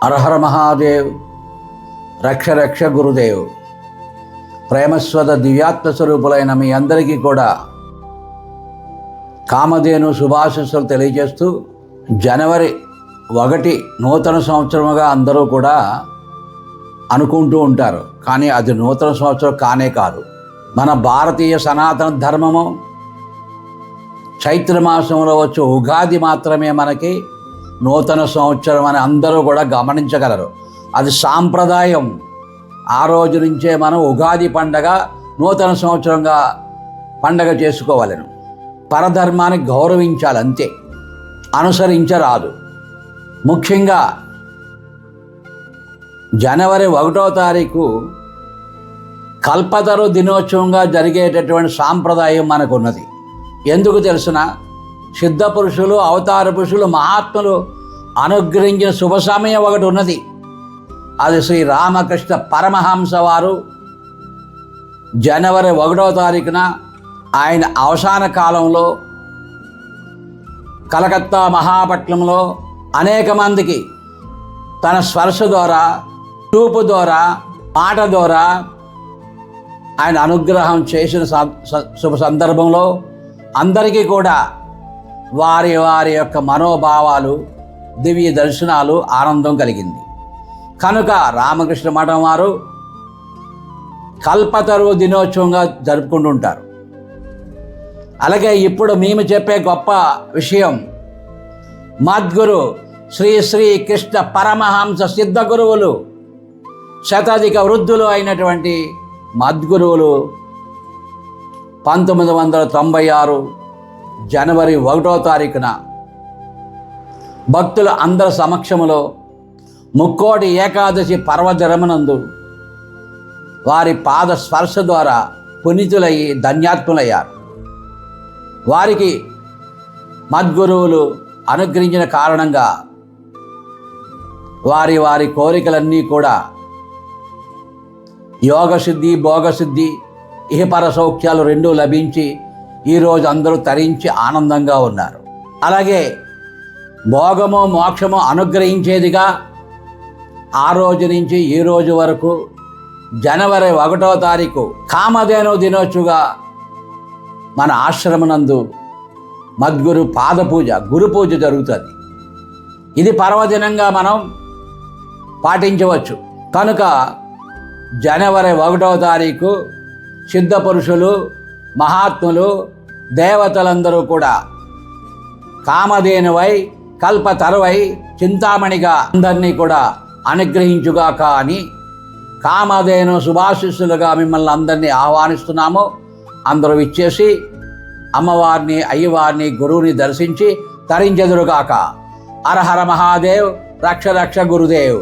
హరహర మహాదేవ్, రక్ష రక్ష గురుదేవ్. ప్రేమస్వద దివ్యాత్మ స్వరూపులైన మీ అందరికీ కూడా కామధేను శుభాశీస్సులు తెలియజేస్తూ, జనవరి 1 నూతన సంవత్సరముగా అందరూ కూడా అనుకుంటూ ఉంటారు. కానీ అది నూతన సంవత్సరం కానే కాదు. మన భారతీయ సనాతన ధర్మము చైత్రమాసంలో వచ్చే ఉగాది మాత్రమే మనకి నూతన సంవత్సరం అని అందరూ కూడా గమనించగలరు. అది సాంప్రదాయం. ఆ రోజు నుంచే మనం ఉగాది పండగ నూతన సంవత్సరంగా పండగ చేసుకోవాలను. పరధర్మాన్ని గౌరవించాలి, అంతే, అనుసరించరాదు. ముఖ్యంగా జనవరి 1వ తారీఖు కల్పతరు దినోత్సవంగా జరిగేటటువంటి సాంప్రదాయం మనకున్నది. ఎందుకు తెలుసునా? సిద్ధ పురుషులు, అవతార పురుషులు, మహాత్ములు అనుగ్రహించిన శుభ సమయం ఒకటి ఉన్నది. అది శ్రీ రామకృష్ణ పరమహంస వారు జనవరి 1వ తారీఖున ఆయన అవసాన కాలంలో కలకత్తా మహాపట్నంలో అనేక మందికి తన స్పర్శ ద్వారా, చూపు ద్వారా, మాట ద్వారా ఆయన అనుగ్రహం చేసిన శుభ సందర్భంలో అందరికీ కూడా వారి వారి యొక్క మనోభావాలు, దివ్య దర్శనాలు, ఆనందం కలిగింది. కనుక రామకృష్ణ మఠం వారు కల్పతరు దినోత్సవంగా జరుపుకుంటుంటారు. అలాగే ఇప్పుడు మేము చెప్పే గొప్ప విషయం, మద్గురు శ్రీ శ్రీ కృష్ణ పరమహంస సిద్ధ గురువులు, శతాధిక వృద్ధులు అయినటువంటి మద్గురువులు 1996 జనవరి 1వ తారీఖున భక్తుల అందరి సమక్షంలో ముక్కోటి ఏకాదశి పర్వదినమునందు వారి పాద స్పర్శ ద్వారా పునీతులయ్యి ధన్యాత్ములయ్యారు. వారికి మద్గురువులు అనుగ్రహించిన కారణంగా వారి వారి కోరికలన్నీ కూడా యోగసిద్ధి, భోగసిద్ధి, ఇహపర సౌఖ్యాలు రెండూ లభించి ఈరోజు అందరూ తరించి ఆనందంగా ఉన్నారు. అలాగే భోగము, మోక్షము అనుగ్రహించేదిగా ఆ రోజు నుంచి ఈ రోజు వరకు జనవరి 1వ తారీఖు కామధేను దినోత్సవంగా మన ఆశ్రమనందు మద్గురు పాదపూజ, గురు పూజ జరుగుతుంది. ఇది పర్వదినంగా మనం పాటించవచ్చు. కనుక జనవరి 1వ తారీఖు సిద్ధ పురుషులు, మహాత్ములు, దేవతలందరూ కూడా కామధేనువై, కల్పతరువై, చింతామణిగా అందరినీ కూడా అనుగ్రహించుగాక అని కామధేను శుభాశిస్సులుగా మిమ్మల్ని అందరినీ ఆహ్వానిస్తున్నాము. అందరూ ఇచ్చేసి అమ్మవారిని, అయ్యవారిని, గురువుని దర్శించి తరించెదురుగాక. హర హర మహాదేవ్, రక్ష రక్ష గురుదేవ్.